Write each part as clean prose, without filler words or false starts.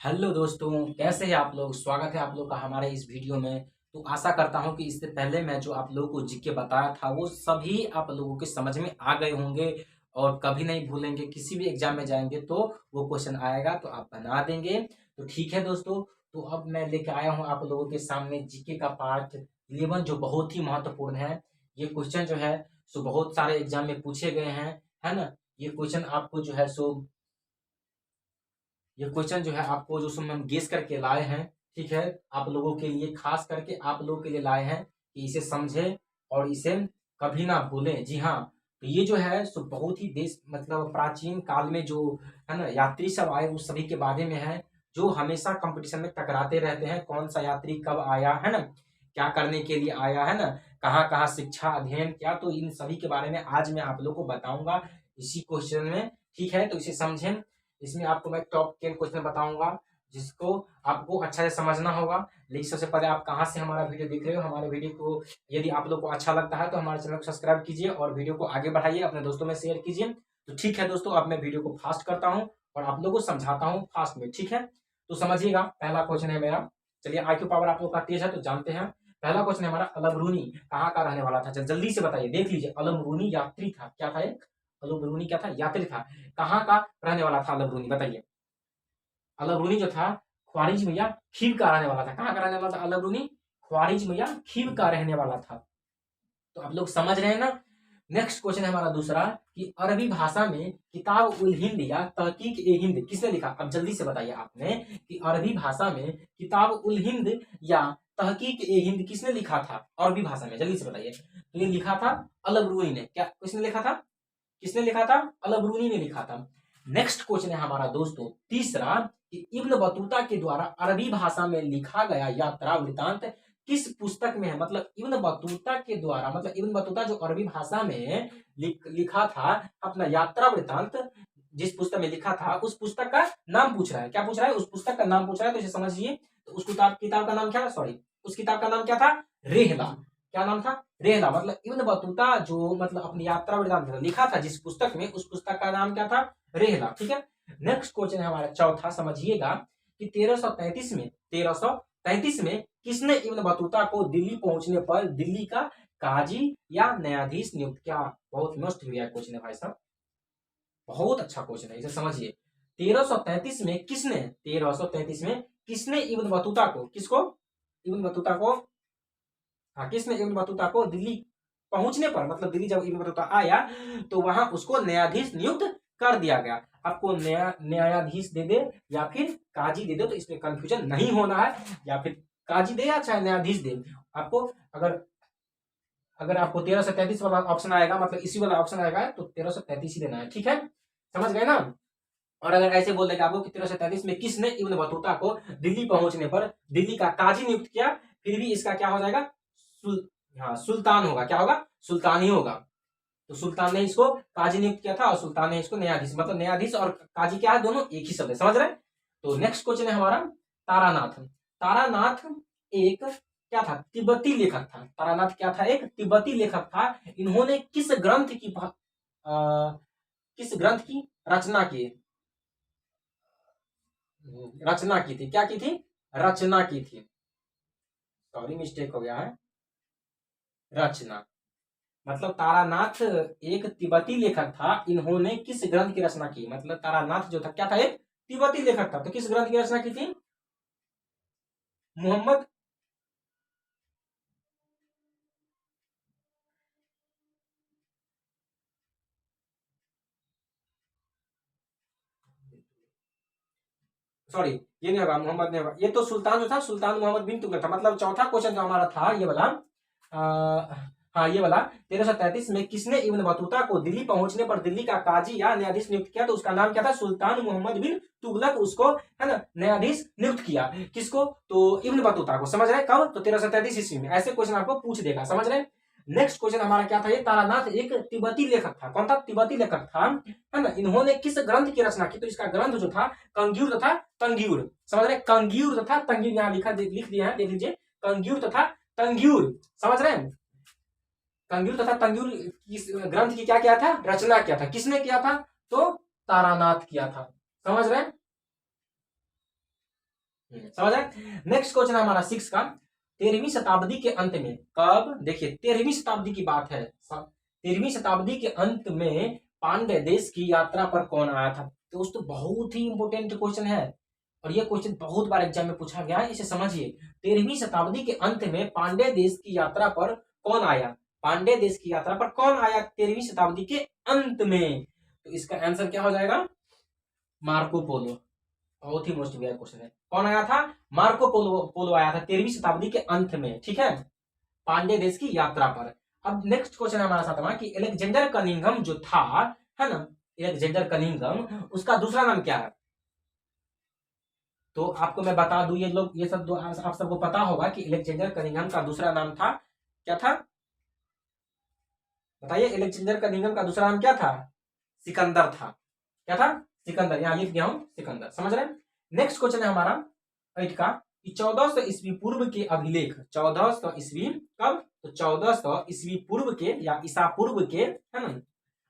Hello दोस्तों, कैसे हैं आप लोग। स्वागत है आप लोग का हमारे इस वीडियो में। तो आशा करता हूं कि इससे पहले मैं जो आप लोगों को जीके बताया था वो सभी आप लोगों के समझ में आ गए होंगे और कभी नहीं भूलेंगे। किसी भी एग्जाम में जाएंगे तो वो क्वेश्चन आएगा तो आप बना देंगे। तो ठीक है दोस्तों, तो अब मैं लेके आया हूं आप लोगों के सामने जीके का पार्ट 11 जो बहुत ही महत्वपूर्ण है। ये क्वेश्चन जो है सो बहुत सारे एग्जाम में पूछे गए हैं, है ना। ये क्वेश्चन आपको जो है सो ये क्वेश्चन जो है आपको जो हम गेस करके लाए हैं, ठीक है। आप लोगों के लिए, खास करके आप लोगों के लिए लाए हैं कि इसे समझें और इसे कभी ना भूलें। जी हाँ, तो ये जो है सो बहुत ही देश मतलब प्राचीन काल में जो है ना यात्री सब आए उस सभी के बारे में है, जो हमेशा कंपटीशन में टकराते रहते हैं। कौन सा यात्री कब आया है ना, क्या करने के लिए आया है ना, कहाँ कहाँ शिक्षा अध्ययन किया, तो इन सभी के बारे में आज मैं आप लोग को बताऊंगा इसी क्वेश्चन में। ठीक है, तो इसे समझें। इसमें आपको मैं टॉप 10 क्वेश्चन बताऊंगा जिसको आपको अच्छा से समझना होगा। लेकिन सबसे पहले आप कहाँ से हमारा वीडियो देख रहे हो। हमारे वीडियो को यदि आप लोग को अच्छा लगता है तो हमारे चैनल को सब्सक्राइब कीजिए और वीडियो को आगे बढ़ाइए, अपने दोस्तों में शेयर कीजिए। तो ठीक है दोस्तों, अब मैं वीडियो को फास्ट करता हूँ और आप लोग को समझाता हूँ फास्ट में। ठीक है, तो समझिएगा। पहला क्वेश्चन है मेरा। चलिए, IQ पावर आप लोग का तेज है तो जानते हैं। पहला क्वेश्चन है हमारा, अलबरूनी कहाँ का रहने वाला था। जल्दी से बताइए, देख लीजिए। अलबरूनी यात्री था, क्या था एक अलबरूनी, क्या था, यात्री था। कहाँ का रहने वाला था अलबरूनी, बताइए। अलबरूनी जो था ख्वारिज्म या खीव का रहने वाला था। कहाँ का रहने वाला था अलबरूनी, ख्वारिज्म या खीव का रहने वाला था। तो आप लोग समझ रहे हैं ना। नेक्स्ट क्वेश्चन है हमारा दूसरा कि अरबी भाषा में किताब उल हिंद या तहकीक ए हिंद किसने लिखा। अब जल्दी से बताइए आपने कि अरबी भाषा में किताब उल हिंद या तहकीक ए हिंद किसने लिखा था अरबी भाषा में, जल्दी से बताइए। तो ये लिखा था अलबरूनी ने। क्या किसने लिखा था, किसने लिखा था, अलबरूनी ने लिखा था। नेक्स्ट क्वेश्चन है हमारा दोस्तों तीसरा कि इब्न बतूता के द्वारा अरबी भाषा में लिखा गया यात्रा वृतांत किस पुस्तक में है। मतलब इब्न बतूता के द्वारा, मतलब इब्न बतूता जो अरबी भाषा में लिखा था अपना यात्रा वृतांत, जिस पुस्तक में लिखा था उस पुस्तक का नाम पूछ रहा है। क्या पूछ रहा है, उस पुस्तक का नाम पूछ रहा है। तो इसे समझिए। तो उस किताब का नाम क्या था, सॉरी, उस किताब का नाम क्या था, रेहला। क्या नाम था, रेहला। मतलब इब्न बतूता जो मतलब अपनी यात्रा वृतांत लिखा था जिस पुस्तक में, उस पुस्तक का नाम क्या था, रेहला। ठीक है। नेक्स्ट क्वेश्चन है हमारा चौथा, समझिएगा कि 1333 में किसने इब्न बतूता को दिल्ली पहुंचने पर दिल्ली का काजी या न्यायाधीश नियुक्त किया। बहुत मस्त हुआ क्वेश्चन है भाई साहब, बहुत अच्छा क्वेश्चन है, इसे समझिए। 1333 में किसने, 1333 में किसने इब्न बतूता को, किसको, इब्न बतूता को, हाँ, किसने इब्न बतूता को दिल्ली पहुंचने पर, मतलब दिल्ली जब इब्न बतूता आया तो वहां उसको न्यायाधीश नियुक्त कर दिया गया। आपको न्यायाधीश दे दे या फिर काजी दे दे तो इसमें कंफ्यूजन नहीं होना है। या फिर काजी दे या चाहे न्यायाधीश दे, आपको अगर अगर आपको 1333 वाला ऑप्शन आएगा, मतलब इसी वाला ऑप्शन आएगा तो 1333 ही देना है। ठीक है, समझ गए ना। और अगर ऐसे बोल देगा आपको कि 1333 में किसने इब्न बतूता को दिल्ली पहुंचने पर दिल्ली का काजी नियुक्त किया, फिर भी इसका क्या हो जाएगा, हाँ सुल्तान होगा। क्या होगा, सुल्तान ही होगा। तो सुल्तान ने इसको काजी नियुक्त किया था और सुल्तान ने इसको न्यायाधीश, मतलब न्यायाधीश और काजी क्या है, दोनों एक ही शब्द है, समझ रहे हैं। तो नेक्स्ट क्वेश्चन है हमारा तारानाथ। तारानाथ एक क्या था, तिब्बती लेखक था। तारानाथ क्या था, एक तिब्बती लेखक था। इन्होंने किस ग्रंथ की रचना की, रचना की थी, क्या की थी, रचना की थी। सॉरी, मिस्टेक हो गया है, रचना। मतलब तारानाथ एक तिब्बती लेखक था। इन्होंने किस ग्रंथ की रचना की, मतलब तारानाथ जो था क्या था, एक तिब्बती लेखक था। तो किस ग्रंथ की रचना की थी, मोहम्मद, सॉरी, ये नहीं होगा, मोहम्मद नहीं होगा। ये तो सुल्तान जो था, सुल्तान मोहम्मद बिन तुगलक था। मतलब चौथा क्वेश्चन जो हमारा था ये वाला, हाँ ये वाला, 1333 में किसने इब्न बतूता को दिल्ली पहुंचने पर दिल्ली का काजी या न्यायाधीश नियुक्त किया। तो उसका नाम क्या था, सुल्तान मोहम्मद बिन तुगलक उसको, है ना, न्यायाधीश नियुक्त किया। किसको, तो इब्न बतूता को। समझ रहे हैं, कब, तो 1333 ईस्वी में। ऐसे क्वेश्चन आपको पूछ देगा, समझ रहे हैं। नेक्स्ट क्वेश्चन हमारा क्या था, ये तारानाथ एक तिब्बती लेखक था। कौन था, तिब्बती लेखक था, है ना। इन्होंने किस ग्रंथ की रचना की, तो इसका ग्रंथ जो था कंग्यूर तथा तंग्यूर। समझ रहे हैं, कंग्यूर तथा तंग्यूर, यहाँ लिख दिया है, देख लीजिए, कंग्यूर तथा तंग्यूर। समझ रहे हैं, कंग्यूर तथा तंग्यूर किस ग्रंथ की क्या किया था, रचना किया था। किसने किया था, तो तारानाथ किया था। समझ रहे हैं। समझ आए। नेक्स्ट क्वेश्चन है हमारा 6 का, 13वीं शताब्दी के अंत में कब, देखिए 13वीं शताब्दी की बात है, 13वीं शताब्दी के अंत में पांड्य देश की यात्रा पर कौन आया था। दोस्तों बहुत ही इंपोर्टेंट क्वेश्चन है और ये क्वेश्चन बहुत बार एग्जाम में पूछा गया है, इसे समझिए। 13वीं शताब्दी के अंत में पांड्य देश की यात्रा पर कौन आया, पांड्य देश की यात्रा पर कौन आया 13वीं शताब्दी के अंत में, तो इसका आंसर क्या हो जाएगा, मार्को पोलो। बहुत ही मोस्ट वेयर क्वेश्चन है, कौन आया था, मार्को पोलो, पोलो आया था 13वीं शताब्दी के अंत में, ठीक है, पांड्य देश की यात्रा पर। अब नेक्स्ट क्वेश्चन हमारा सातवां कि अलेक्जेंडर कनिंघम जो था, है ना, अलेक्जेंडर कनिंघम, उसका दूसरा नाम क्या है। तो आपको मैं बता दूं, ये लोग ये सब आप सबको पता होगा कि अलेक्जेंडर कनिंघम का दूसरा नाम था, क्या था, बताइए, अलेक्जेंडर कनिंघम का दूसरा नाम क्या था, सिकंदर था, क्या था, सिकंदर, यहां लिख दिया हूं सिकंदर, समझ रहे हैं। नेक्स्ट क्वेश्चन है हमारा 8 का कि 1400 ईस्वी पूर्व के अभिलेख, 1400 ईस्वी कब, तो 1400 ईस्वी पूर्व के या ईसा पूर्व के, है ना,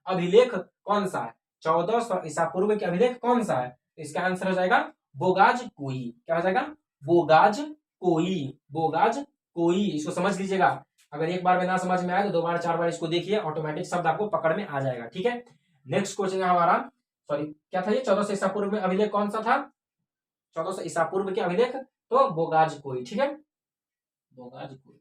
अभिलेख कौन सा है, 1400 ईसा पूर्व के अभिलेख कौन सा है, तो इसका आंसर हो जाएगा बोगाज कोई, क्या हो जाएगा, बोगाज कोई, बोगाज कोई, इसको समझ लीजिएगा, अगर एक बार में ना समझ में आए तो 2 बार 4 बार इसको देखिए, ऑटोमेटिक शब्द आपको पकड़ में आ जाएगा, ठीक है। नेक्स्ट क्वेश्चन है हमारा, सॉरी क्या था ये, 1400 ईसा पूर्व में अभिलेख कौन सा था, 1400 ईसा पूर्व के अभिलेख, तो बोगाज कोई, ठीक है, बोगाज कोई।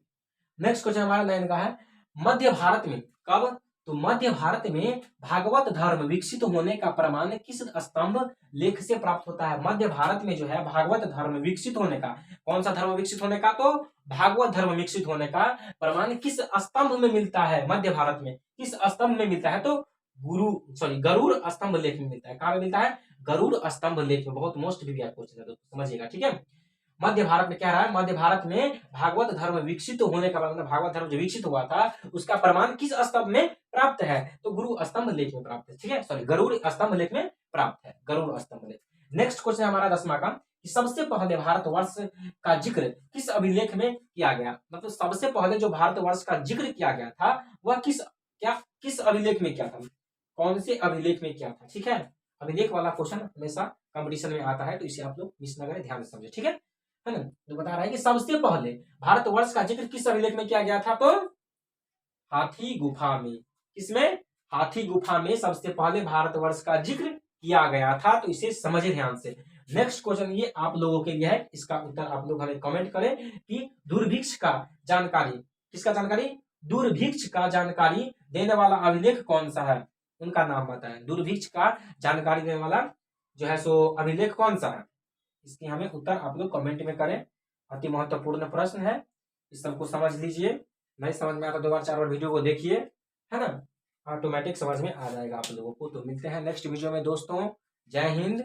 नेक्स्ट क्वेश्चन हमारा 9 का है, मध्य भारत में कब, तो मध्य भारत में भागवत धर्म विकसित होने का प्रमाण किस स्तंभ लेख से प्राप्त होता है। मध्य भारत में जो है भागवत धर्म विकसित होने का, कौन सा धर्म विकसित होने का, तो भागवत धर्म विकसित होने का प्रमाण किस स्तंभ में मिलता है, मध्य भारत में किस स्तंभ में मिलता है, तो गरुड़ स्तंभ लेख में मिलता है, कहां में मिलता है, गरुड़ स्तंभ लेख में। बहुत मोस्ट भी क्वेश्चन है, तो समझिएगा, ठीक है। मध्य भारत में क्या रहा है, मध्य भारत में भागवत धर्म विकसित होने का, मतलब भागवत धर्म जो विकसित हुआ था उसका प्रमाण किस स्तंभ में प्राप्त है, तो गुरु स्तंभ लेख में प्राप्त है, ठीक है, सॉरी गरुड़ स्तंभ लेख में प्राप्त है, गरुड़ स्तंभ लेख। नेक्स्ट क्वेश्चन हमारा 10वां का कि सबसे पहले भारतवर्ष का जिक्र किस अभिलेख में किया गया, मतलब सबसे पहले जो भारतवर्ष का जिक्र किया गया था वह किस अभिलेख में किया था, कौन से अभिलेख में किया था, ठीक है। अभिलेख वाला क्वेश्चन हमेशा कंपटीशन में आता है, तो इसे आप लोग मिस न करें, ध्यान से समझे, ठीक है ना। तो बता रहा है कि सबसे पहले भारतवर्ष का जिक्र किस अभिलेख में किया गया था, तो हाथी गुफा में, किसमें, हाथी गुफा में सबसे पहले भारतवर्ष का जिक्र किया गया था, तो इसे समझे ध्यान से। नेक्स्ट क्वेश्चन ये आप लोगों के लिए है, इसका उत्तर आप लोग हमें कमेंट करें कि दुर्भिक्ष का जानकारी, किसका जानकारी, दुर्भिक्ष का जानकारी देने वाला अभिलेख कौन सा है, उनका नाम बताएं, दुर्भिक्ष का जानकारी देने वाला जो है सो अभिलेख कौन सा है, इसकी हमें उत्तर आप लोग कमेंट में करें। अति महत्वपूर्ण प्रश्न है, इस सबको समझ लीजिए, नहीं समझ में आता 2 बार 4 बार वीडियो को देखिए, है ना, ऑटोमेटिक समझ में आ जाएगा आप लोगों को। तो मिलते हैं नेक्स्ट वीडियो में दोस्तों, जय हिंद।